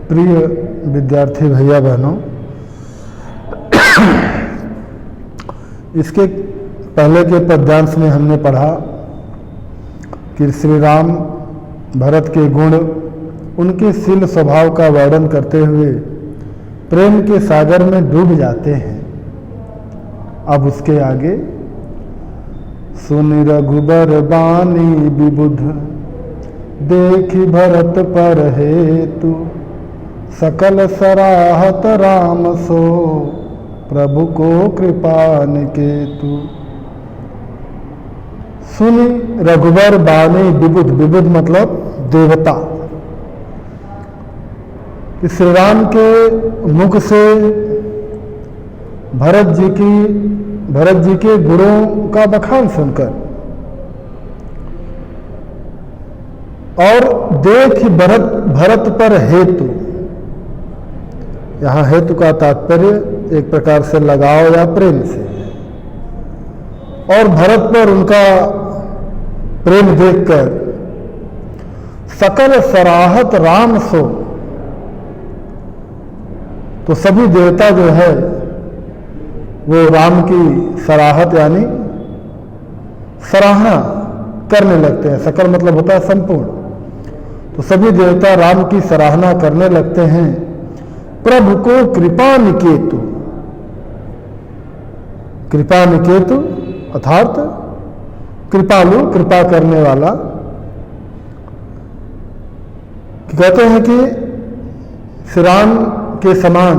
प्रिय विद्यार्थी भैया बहनों, इसके पहले के पद्यांश में हमने पढ़ा कि श्री राम भरत के गुण, उनके शील स्वभाव का वर्णन करते हुए प्रेम के सागर में डूब जाते हैं। अब उसके आगे सुनि रघुबर बानी विबुध, देखि भरत पर हेतु, सकल सराहत राम सो, प्रभु को कृपा निकेतु। सुनि रघुबर बानी विबुध, विबुध मतलब देवता। श्री राम के मुख से भरत जी के गुणों का बखान सुनकर और देख भरत पर हेतु, यहां हेतु का तात्पर्य एक प्रकार से लगाव या प्रेम से, और भरत पर उनका प्रेम देखकर सकल सराहत राम सो, तो सभी देवता जो है वो राम की सराहत यानी सराहना करने लगते हैं। सकल मतलब होता है संपूर्ण, तो सभी देवता राम की सराहना करने लगते हैं। प्रभु को कृपा निकेतु, कृपा निकेतु अर्थात कृपालु, कृपा करने वाला। कहते हैं कि श्री राम के समान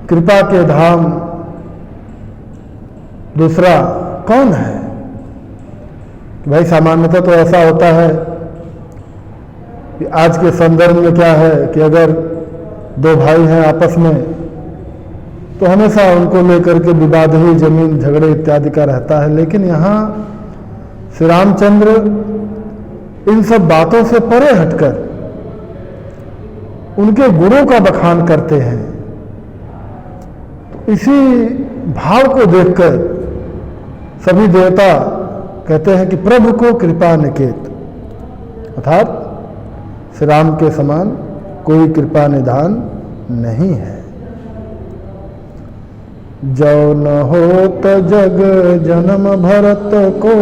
कृपा के धाम दूसरा कौन है। भाई सामान्यतः तो ऐसा होता है कि आज के संदर्भ में क्या है कि अगर दो भाई हैं आपस में तो हमेशा उनको लेकर के विवाद ही, जमीन झगड़े इत्यादि का रहता है। लेकिन यहाँ श्री रामचंद्र इन सब बातों से परे हटकर उनके गुणों का बखान करते हैं। इसी भाव को देखकर सभी देवता कहते हैं कि प्रभु को कृपा निकेत, अर्थात श्री राम के समान कोई कृपा निधान नहीं है। जो न होत जग जन्म भरत को,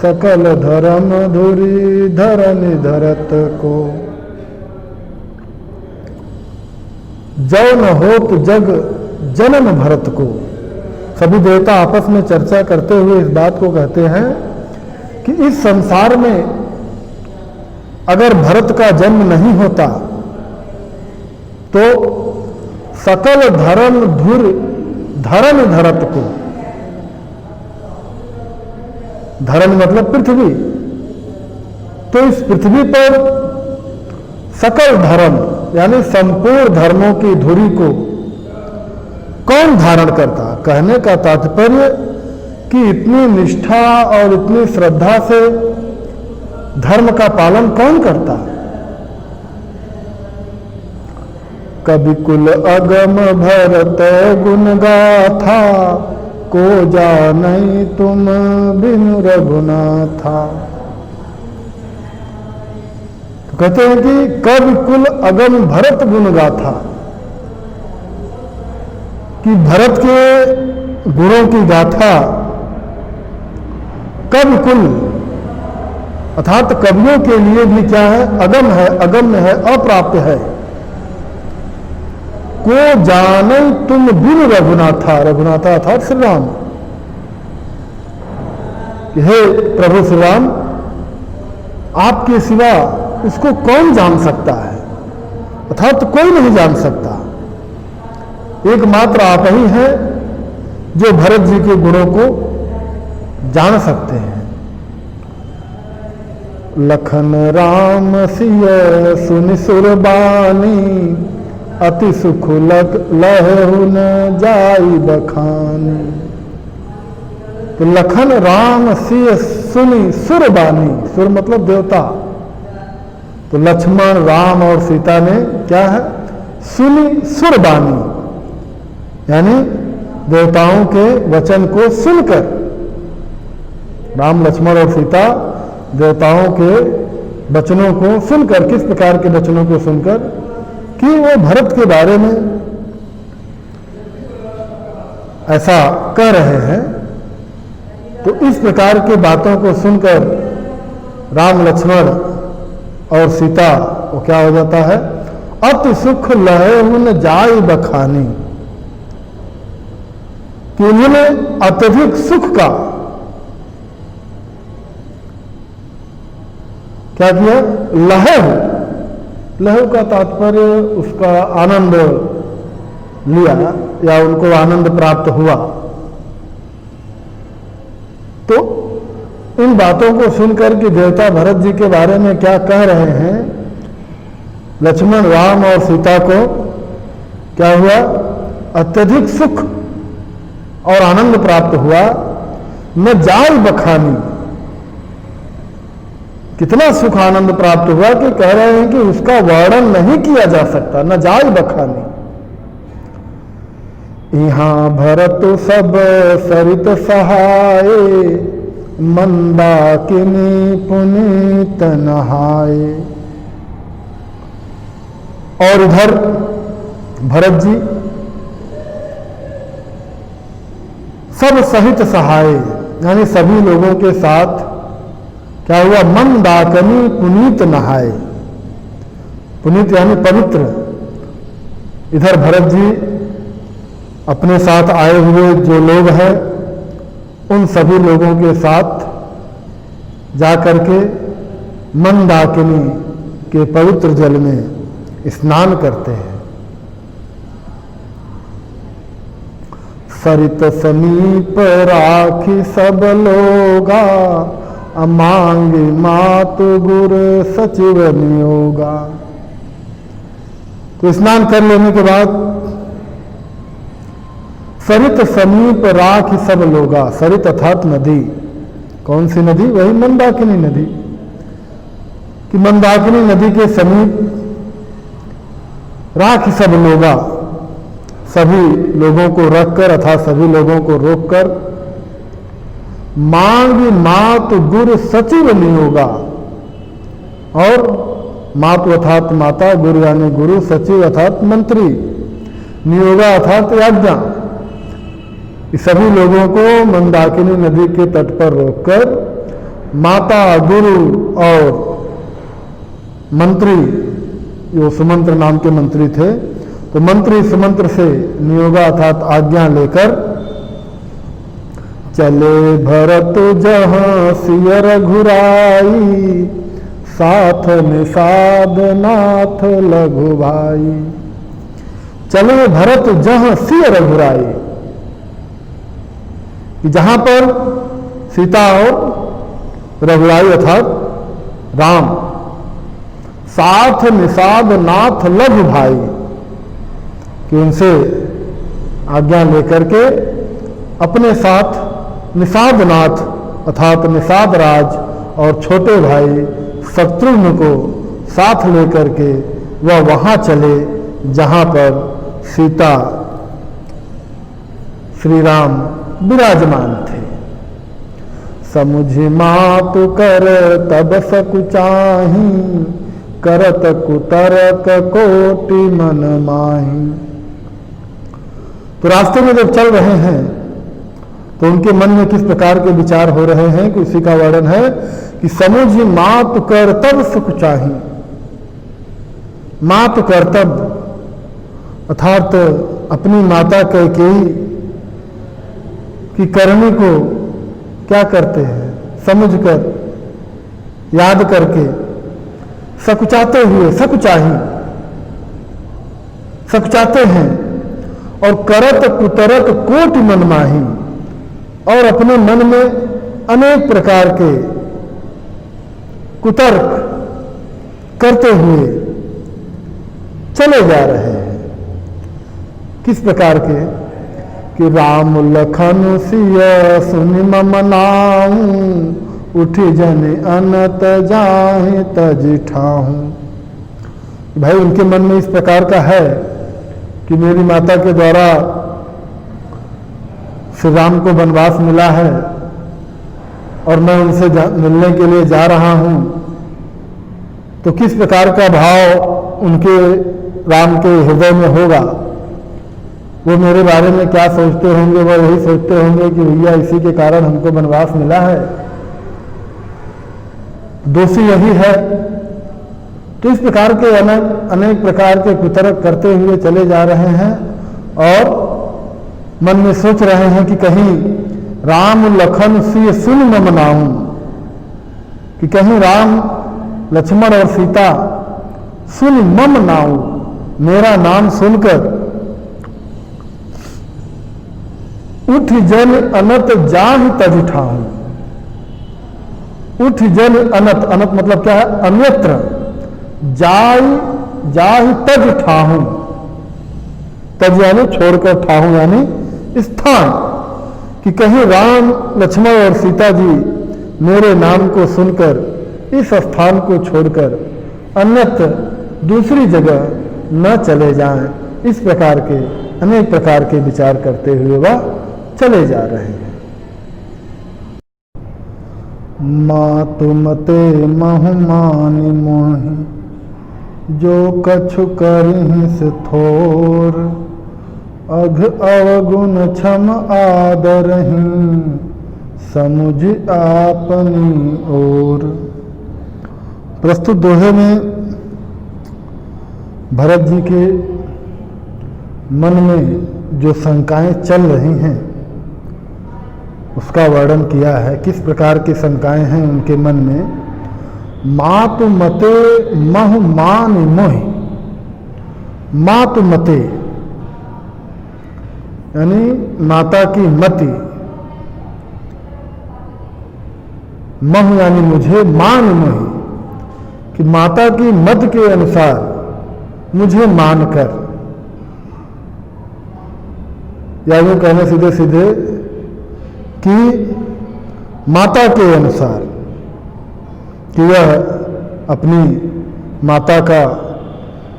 सकल धर्म धुरी धरनि धरत को। जो न होत जग जन्म भरत को, सभी देवता आपस में चर्चा करते हुए इस बात को कहते हैं कि इस संसार में अगर भरत का जन्म नहीं होता तो सकल धर्म धुर धरन धरत को, धरन मतलब पृथ्वी, तो इस पृथ्वी पर सकल धर्म यानी संपूर्ण धर्मों की धुरी को कौन धारण करता। कहने का तात्पर्य कि इतनी निष्ठा और इतनी श्रद्धा से धर्म का पालन कौन करता। कवि कुल अगम भरत गुण गाथा, को जानई तुम बिनु रघुनाथा। तो कहते हैं कि कवि कुल अगम भरत गुण गाथा, कि भरत के गुणों की गाथा कवि कुल अर्थात कवियों के लिए भी क्या है, अगम है, अगम्य है, अप्राप्य है। को जाने तुम बिनु रघुनाथा, रघुनाथा अर्थात श्री राम, हे प्रभु श्री राम, आपके सिवा उसको कौन जान सकता है, अर्थात कोई नहीं जान सकता। एकमात्र आप ही हैं जो भरत जी के गुणों को जान सकते हैं। लखन राम सिय सुनि सुरबानी, अति सुख लहु न जाई बखानी। तो लखन राम सिय सुनि सुरबानी, सुर मतलब देवता, तो लक्ष्मण राम और सीता ने क्या है, सुनि सुरबानी यानी देवताओं के वचन को सुनकर, राम लक्ष्मण और सीता देवताओं के वचनों को सुनकर, किस प्रकार के वचनों को सुनकर कि वो भरत के बारे में ऐसा कह रहे हैं। तो इस प्रकार की बातों को सुनकर राम लक्ष्मण और सीता वो क्या हो जाता है, अति सुख लहे उन जाय बखानी, कि उन्होंने अत्यधिक सुख का क्या किया, लहू का तात्पर्य उसका आनंद लिया या उनको आनंद प्राप्त हुआ। तो इन बातों को सुनकर कि देवता भरत जी के बारे में क्या कह रहे हैं, लक्ष्मण राम और सीता को क्या हुआ, अत्यधिक सुख और आनंद प्राप्त हुआ। न जाय बखानी, कितना सुख आनंद प्राप्त हुआ कि कह रहे हैं कि उसका वर्णन नहीं किया जा सकता, न जाय बखानी। यहाँ भरत सब सरित सहाय, मंदाकिनी पुनीत नहाए। और इधर भरत जी सब सहित सहाय, यानी सभी लोगों के साथ क्या हुआ, मंदाकिनी पुनीत नहाए। पुनीत यानी पवित्र। इधर भरत जी अपने साथ आए हुए जो लोग हैं उन सभी लोगों के साथ जाकर के मंदाकिनी के पवित्र जल में स्नान करते हैं। सरित समीप राखी सब लोगा, अमांगी मातु गुर सचिव नियोगा। तो स्नान कर लेने के बाद सरित समीप राखी सब लोगा, सरित अर्थात नदी, कौन सी नदी, वही मंदाकिनी नदी, कि मंदाकिनी नदी के समीप राखी सब लोगा, सभी लोगों को रखकर अर्थात सभी लोगों को रोककर, मांगी मात गुरु सचिव नियोगा, और मातु अर्थात माता, गुरु यानी गुरु, सचिव अर्थात मंत्री, नियोगा अर्थात आज्ञा। इस सभी लोगों को मंदाकिनी नदी के तट पर रोककर माता, गुरु और मंत्री, जो सुमंत्र नाम के मंत्री थे, तो मंत्री सुमंत्र से नियोगा अर्थात आज्ञा लेकर चले भरत जहां सिय रघुराई, साथ निषाद नाथ लघु भाई। चले भरत जहां सिय रघुराई, जहां पर सीता और रघुराई अर्थात राम, साथ निषाद नाथ लघु भाई, कि उनसे आज्ञा लेकर के अपने साथ निषाद नाथ अर्थात निषाद राज और छोटे भाई शत्रुघ्न को साथ लेकर के वह वहां चले जहां पर सीता श्री राम विराजमान थे। समुझि मातु कर तब सकुचाही, करत कुतरक कोटि मन माही। तो रास्ते में जब चल रहे हैं तो उनके मन में किस प्रकार के विचार हो रहे हैं कि उसी का वर्णन है कि समुझि मातु कर तब सकुचाही। मातु कर्तव्य अर्थात अपनी माता कैकेयी की करनी को क्या करते हैं, समझकर याद करके सकुचाते हुए, सकुचाते हैं, और करत कुतरत कोटि मन माही, और अपने मन में अनेक प्रकार के कुतर्क करते हुए चले जा रहे हैं। किस प्रकार के कि राम लखन सिय सुनि मम नाहु, उठी जन अनत जाहि तज ठाहु। भाई उनके मन में इस प्रकार का है कि मेरी माता के द्वारा श्री राम को वनवास मिला है और मैं उनसे मिलने के लिए जा रहा हूं, तो किस प्रकार का भाव उनके राम के हृदय में होगा, वो मेरे बारे में क्या सोचते होंगे। वो यही सोचते होंगे कि भैया इसी के कारण हमको वनवास मिला है, दोषी यही है। तो इस प्रकार के अनेक प्रकार के कुतर्क करते हुए चले जा रहे हैं और मन में सोच रहे हैं कि कहीं राम लखन सिय सुन न मनाऊं, कि कहीं राम लक्ष्मण और सीता सुन मम नाऊ, मेरा नाम सुनकर उठ जन अनत जाहि तज ठाऊं। उठ जन अनत, अनत मतलब क्या है, अन्यत्र, जाहि तज ठाहूं, तज यानी छोड़कर, ठाहूं यानी स्थान, कि कहीं राम लक्ष्मण और सीता जी मेरे नाम को सुनकर इस स्थान को छोड़कर अन्यत्र दूसरी जगह न चले जाएं। इस प्रकार के अनेक प्रकार के विचार करते हुए वह चले जा रहे हैं। मातु मते महु मानि मोहि, जो कछु करहि से थोर, अघ अवगुण क्षम आदरहि, समुझ आपनी ओर। प्रस्तुत दोहे में भरत जी के मन में जो शंकाएं चल रही हैं उसका वर्णन किया है। किस प्रकार की शंकाएं हैं उनके मन में। मातु मते महु मान मोहि, मातु मते यानी माता की मति, महु यानी मुझे, मान मोहि कि माता की मत के अनुसार मुझे मानकर, या यूं कहने सीधे सीधे कि माता के अनुसार, कि वह अपनी माता का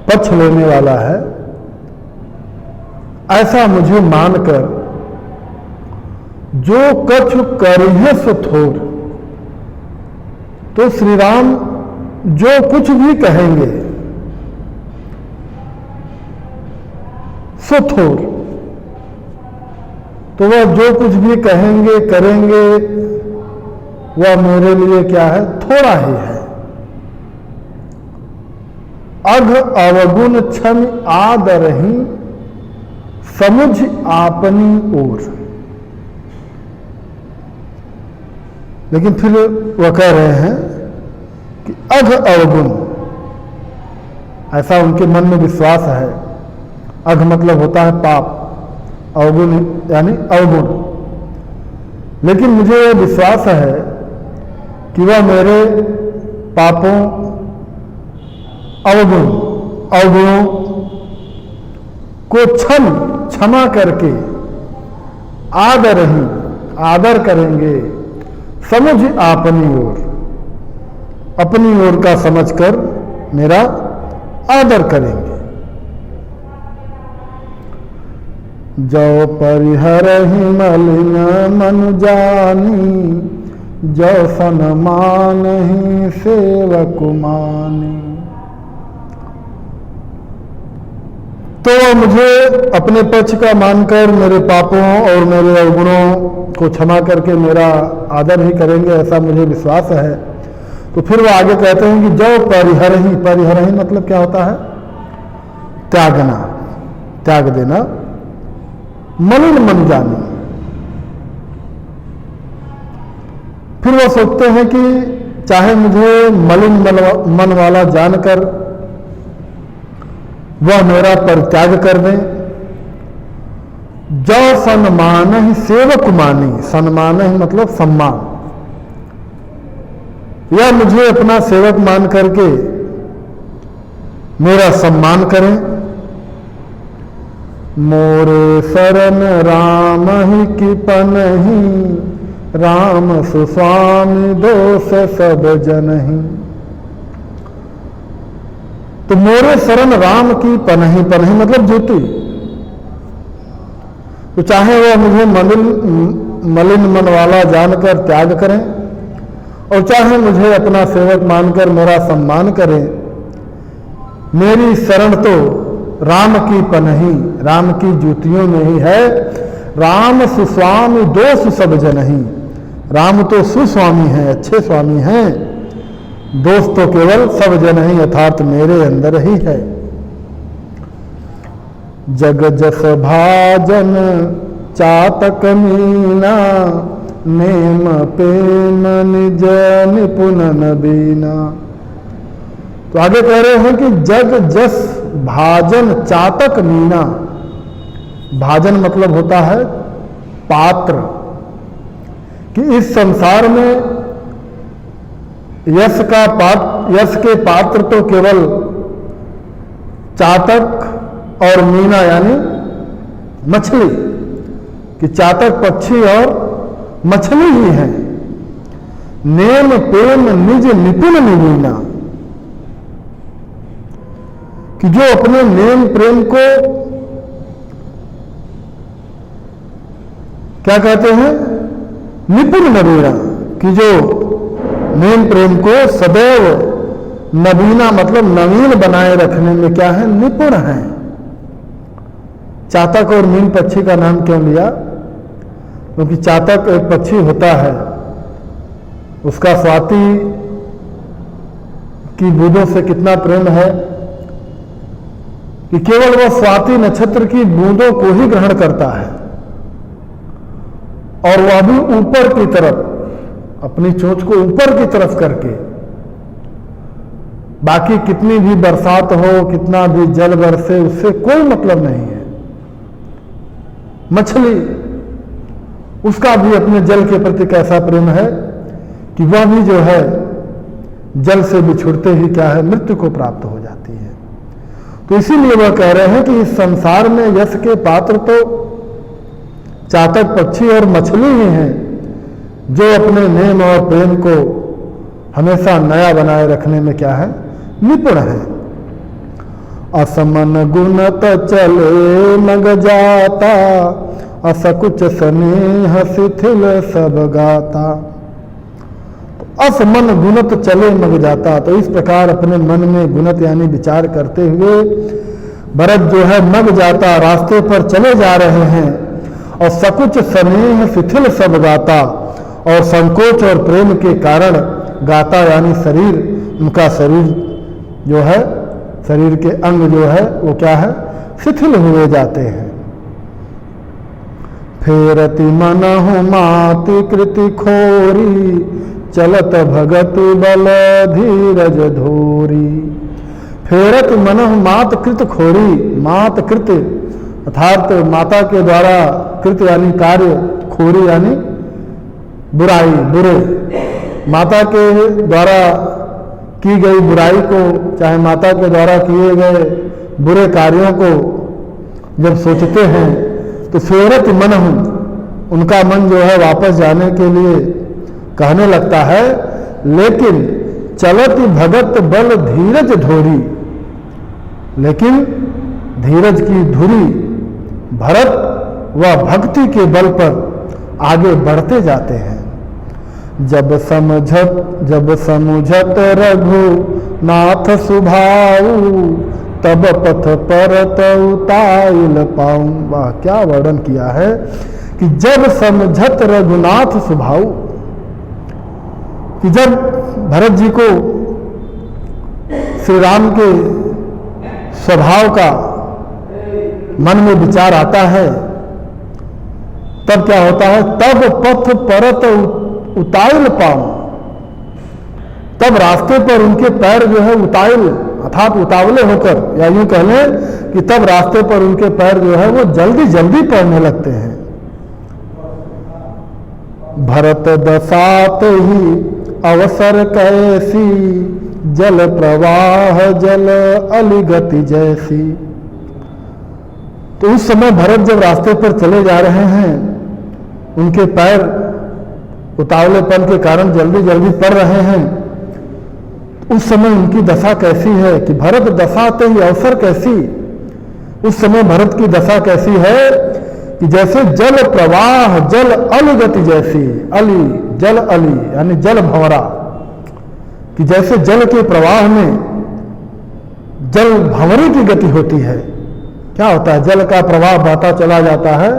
पक्ष लेने वाला है, ऐसा मुझे मानकर जो कछु करिहे सो थोर। तो श्री राम जो कुछ भी कहेंगे सो थोर, तो वह जो कुछ भी कहेंगे करेंगे वह मेरे लिए क्या है, थोड़ा ही है। अघ अवगुण क्षम आदरहि, समुझ आपनी ओर। लेकिन फिर वह कह रहे हैं कि अघ अवगुण, ऐसा उनके मन में विश्वास है। अघ मतलब होता है पाप, अवगुण यानी अवगुण। लेकिन मुझे यह विश्वास है कि वह मेरे पापों, अवगुणों को क्षमा करके आदर करेंगे, समझ अपनी ओर, अपनी ओर का समझकर मेरा आदर करेंगे। जो परिहरहि मलिन मन जानी, जो सन्मानहि सेवक मानी। तो मुझे अपने पक्ष का मानकर मेरे पापों और मेरे अवगुणों को क्षमा करके मेरा आदर ही करेंगे, ऐसा मुझे विश्वास है। तो फिर वो आगे कहते हैं कि जो परिहरहि, परिहरहि मतलब क्या होता है, त्यागना, त्याग देना। मलिन मन जानी, फिर वो सोचते हैं कि चाहे मुझे मलिन मन वाला जानकर वह मेरा परित्याग कर दें। जो सन्मान ही सेवक मानी, सन्मान ही मतलब सम्मान, या मुझे अपना सेवक मान करके मेरा सम्मान करें। मोरे शरण राम ही कृपन ही, राम सुस्वामी दोष सब जनहि। तो मोरे शरण राम की पनहि, पनहि मतलब ज्योति। तो चाहे वह मुझे मलिन मन वाला जानकर त्याग करें, और चाहे मुझे अपना सेवक मानकर मेरा सम्मान करें। मेरी शरण तो राम की पनही, राम की जूतियों में ही है। राम सुस्वामी दोष सब जनही, राम तो सुस्वामी हैं, अच्छे स्वामी हैं, दोष तो केवल सब जनही अर्थात मेरे अंदर ही है। जग जस भाजन चातक मीना, नेम प्रेम निज निपुण नबीना। तो आगे कह रहे हैं कि जग जस भाजन चातक मीना। भाजन मतलब होता है पात्र, कि इस संसार में यश के पात्र तो केवल चातक और मीना यानी मछली, कि चातक पक्षी और मछली ही है। नेम प्रेम निज निपुण निबीना, कि जो अपने नेम प्रेम को क्या कहते हैं, निपुण नबीना, कि जो नेम प्रेम को सदैव नबीना मतलब नवीन बनाए रखने में क्या है, निपुण है। चातक और मीन पक्षी का नाम क्यों लिया? क्योंकि चातक एक पक्षी होता है, उसका स्वाति की बूंदों से कितना प्रेम है कि केवल वह स्वाति नक्षत्र की बूंदों को ही ग्रहण करता है, और वह भी ऊपर की तरफ, अपनी चोंच को ऊपर की तरफ करके। बाकी कितनी भी बरसात हो, कितना भी जल बरसे, उससे कोई मतलब नहीं है। मछली, उसका भी अपने जल के प्रति कैसा प्रेम है कि वह भी जो है जल से बिछुड़ते ही क्या है, मृत्यु को प्राप्त हो जाती है। तो इसीलिए वह कह रहे हैं कि इस संसार में यश के पात्र तो चातक पक्षी और मछली ही हैं, जो अपने नेम और प्रेम को हमेशा नया बनाए रखने में क्या है, निपुण है। असमन गुणत चले मग जाता, असकुच स्नेह शिथिल सब गाता। तो असमन गुणत चले मग जाता, तो इस प्रकार अपने मन में गुणत यानी विचार करते हुए भरत जो है मग जाता, रास्ते पर चले जा रहे हैं। और सकुच स्नेह शिथिल सब गाता, और संकोच और प्रेम के कारण गाता यानी शरीर, उनका शरीर जो है, शरीर के अंग जो है वो क्या है, शिथिल हुए जाते हैं। फेरति मनहु माति कृति खोरी, चलत भगत बल धीरज धोरी। फेरति मनहु मात कृत खोरी, मात कृत अर्थात माता के द्वारा कृत यानी कार्य, खोरी यानी बुराई, बुरे, माता के द्वारा की गई बुराई को, चाहे माता के द्वारा किए गए बुरे कार्यों को जब सोचते हैं तो फेरत मन हूं, उनका मन जो है वापस जाने के लिए कहने लगता है, लेकिन चलत भगत बल धीरज धोरी, लेकिन धीरज की धुरी भरत व भक्ति के बल पर आगे बढ़ते जाते हैं। जब समुझत रघु नाथ सुभाऊ, तब पथ परत उताइल पाऊं। वाह, क्या वर्णन किया है कि जब समझत रघुनाथ सुभाऊ, कि जब भरत जी को श्री राम के स्वभाव का मन में विचार आता है, तब क्या होता है, तब पथ परत उताइल पाऊं, तब रास्ते पर उनके पैर जो है उताइल अर्थात उतावले होकर, या यूं कह लें कि तब रास्ते पर उनके पैर जो है वो जल्दी जल्दी पड़ने लगते हैं। भरत दसात ही अवसर कैसी, जल प्रवाह जल अलिगति जैसी। तो उस समय भरत जब रास्ते पर चले जा रहे हैं, उनके पैर उतावलेपन के कारण जल्दी जल्दी पड़ रहे हैं, उस समय उनकी दशा कैसी है कि भरत दशाते ही अवसर कैसी, उस समय भरत की दशा कैसी है कि जैसे जल प्रवाह जल अलिगति जैसी, अली जल अली यानी जल भंवरा, कि जैसे जल के प्रवाह में जल भंवरे की गति होती है, क्या होता है, जल का प्रवाह बहता चला जाता है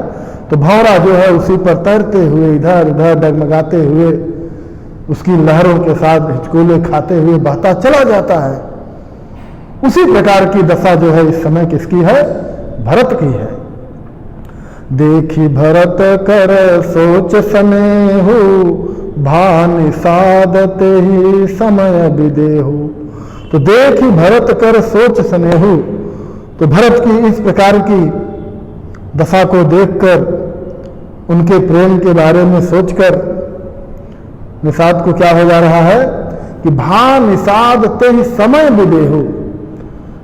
तो भंवरा जो है उसी पर तैरते हुए इधर उधर डगमगाते हुए उसकी लहरों के साथ हिचकोले खाते हुए बहता चला जाता है। उसी प्रकार की दशा जो है इस समय किसकी है, भरत की है। देखी भरत कर सोच स्नेहु, भान साधते ही समय विदेहु। तो देखी भरत कर सोच स्नेहु, तो भरत की इस प्रकार की दशा को देखकर, उनके प्रेम के बारे में सोचकर निषाद को क्या हो जा रहा है कि भान निषाद ते ही समय विदेहु,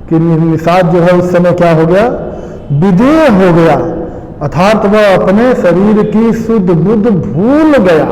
कि निषाद जो है उस समय क्या हो गया, विदेह हो गया, अर्थात वह अपने शरीर की शुद्ध बुद्ध भूल गया।